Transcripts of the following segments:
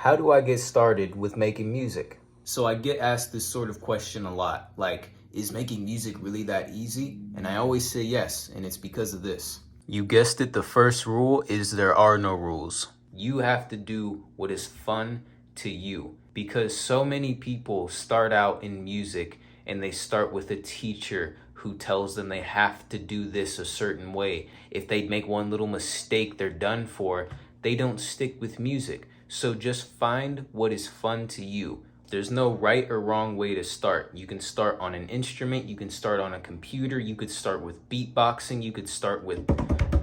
How do I get started with making music? So I get asked this sort of question a lot, like, is making music really that easy? And I always say yes, and it's because of this. You guessed it, the first rule is there are no rules. You have to do what is fun to you, because so many people start out in music and they start with a teacher who tells them they have to do this a certain way. If they make one little mistake, they're done for. They don't stick with music. So just find what is fun to you. There's no right or wrong way to start. You can start on an instrument, you can start on a computer, you could start with beatboxing, you could start with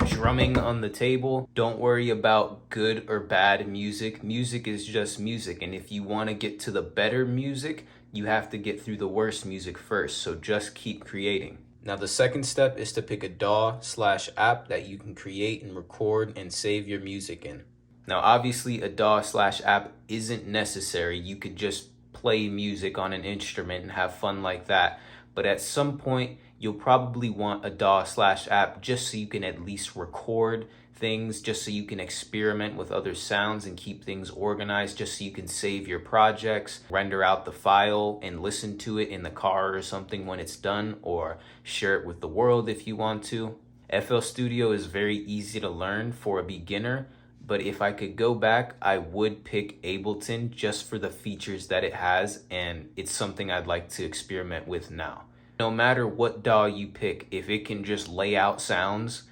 drumming on the table. Don't worry about good or bad music. Music is just music, and if you want to get to the better music, you have to get through the worst music first, so just keep creating. Now the second step is to pick a DAW/app that you can create and record and save your music in. Now obviously a DAW/app isn't necessary. You could just play music on an instrument and have fun like that. But at some point, you'll probably want a DAW/app just so you can at least record things, just so you can experiment with other sounds and keep things organized, just so you can save your projects, render out the file and listen to it in the car or something when it's done, or share it with the world if you want to. FL Studio is very easy to learn for a beginner, but if I could go back, I would pick Ableton just for the features that it has, and it's something I'd like to experiment with now. No matter what DAW you pick, if it can just lay out sounds,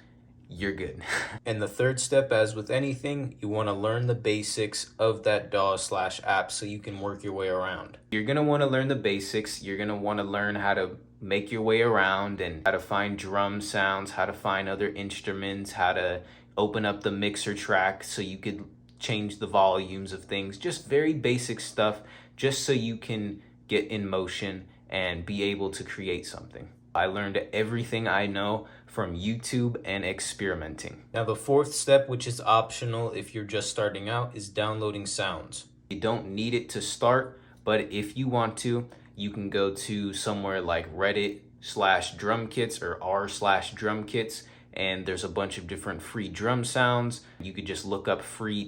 you're good. And the third step, as with anything, you want to learn the basics of that DAW/app so you can work your way around. You're going to want to learn the basics. You're going to want to learn how to make your way around and how to find drum sounds, how to find other instruments, how to open up the mixer track so you could change the volumes of things. Just very basic stuff, just so you can get in motion and be able to create something. I learned everything I know from YouTube and experimenting. Now the fourth step, which is optional if you're just starting out, is downloading sounds. You don't need it to start, but if you want to, you can go to somewhere like Reddit/drumkits or r/drumkits, and there's a bunch of different free drum sounds. You could just look up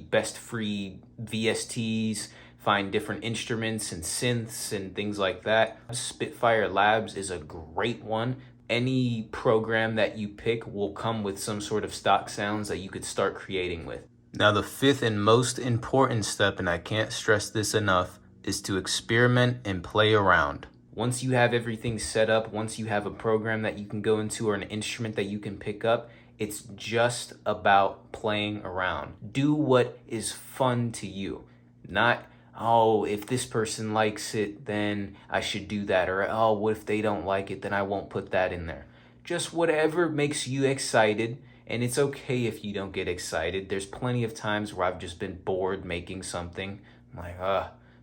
best free VSTs, find different instruments and synths and things like that. Spitfire Labs is a great one. Any program that you pick will come with some sort of stock sounds that you could start creating with. Now the fifth and most important step, and I can't stress this enough, is to experiment and play around. Once you have everything set up, once you have a program that you can go into or an instrument that you can pick up, it's just about playing around. Do what is fun to you. Not, oh, if this person likes it, then I should do that. Or, oh, what if they don't like it, then I won't put that in there. Just whatever makes you excited. And it's okay if you don't get excited. There's plenty of times where I've just been bored making something. I'm like,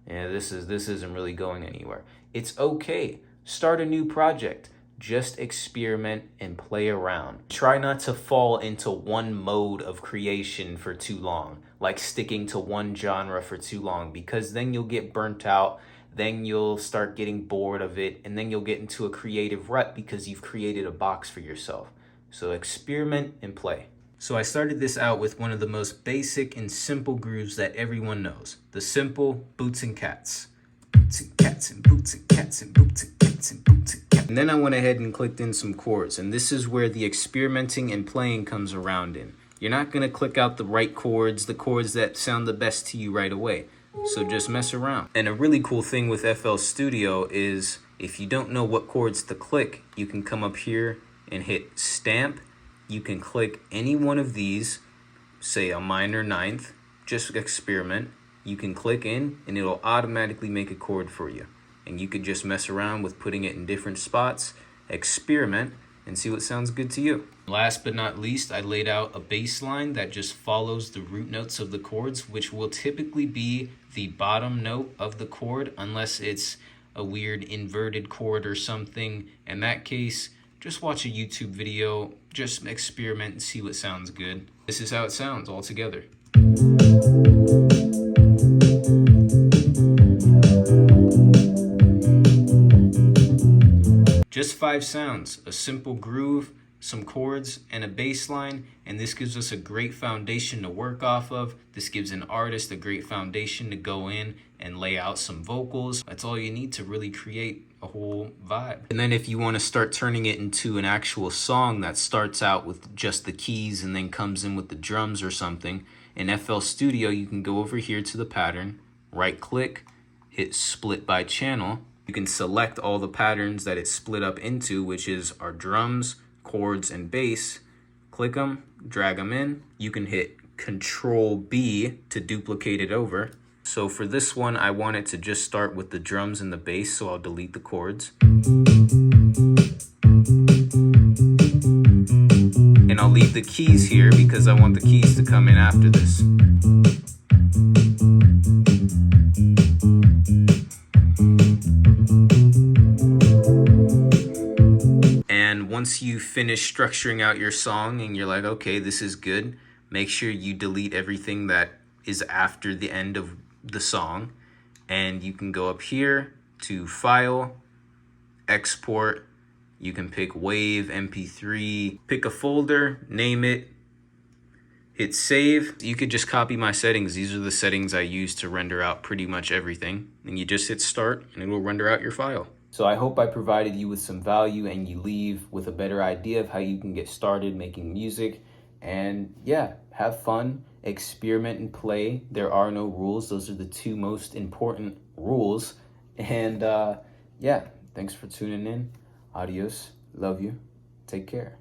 yeah, this isn't really going anywhere. It's okay. Start a new project. Just experiment and play around. Try not to fall into one mode of creation for too long, like sticking to one genre for too long, because then you'll get burnt out, then you'll start getting bored of it, and then you'll get into a creative rut because you've created a box for yourself. So experiment and play. So I started this out with one of the most basic and simple grooves that everyone knows. The simple boots and cats. Boots and cats and boots and cats and boots and cats and boots and cats. And then I went ahead and clicked in some chords, and this is where the experimenting and playing comes around in. You're not going to click out the right chords, the chords that sound the best to you right away. So just mess around. And a really cool thing with FL Studio is if you don't know what chords to click, you can come up here and hit stamp. You can click any one of these, say a minor ninth, just experiment. You can click in and it'll automatically make a chord for you. And you could just mess around with putting it in different spots, experiment, and see what sounds good to you. Last but not least, I laid out a bass line that just follows the root notes of the chords, which will typically be the bottom note of the chord, unless it's a weird inverted chord or something. In that case, just watch a YouTube video, just experiment and see what sounds good. This is how it sounds all together. Just 5 sounds, a simple groove, some chords, and a bass line, and this gives us a great foundation to work off of. This gives an artist a great foundation to go in and lay out some vocals. That's all you need to really create a whole vibe. And then if you want to start turning it into an actual song that starts out with just the keys and then comes in with the drums or something, in FL Studio you can go over here to the pattern, right click, hit split by channel. You can select all the patterns that it's split up into, which is our drums, chords, and bass. Click them, drag them in. You can hit Control B to duplicate it over. So for this one, I want it to just start with the drums and the bass, so I'll delete the chords. And I'll leave the keys here because I want the keys to come in after this. And once you finish structuring out your song and you're like, okay, this is good, make sure you delete everything that is after the end of the song. And you can go up here to File, Export. You can pick Wave, MP3, pick a folder, name it, hit save. You could just copy my settings. These are the settings I use to render out pretty much everything. And you just hit start and it will render out your file. So I hope I provided you with some value and you leave with a better idea of how you can get started making music. And yeah, have fun, experiment and play. There are no rules. Those are the two most important rules. And yeah, thanks for tuning in. Adios. Love you. Take care.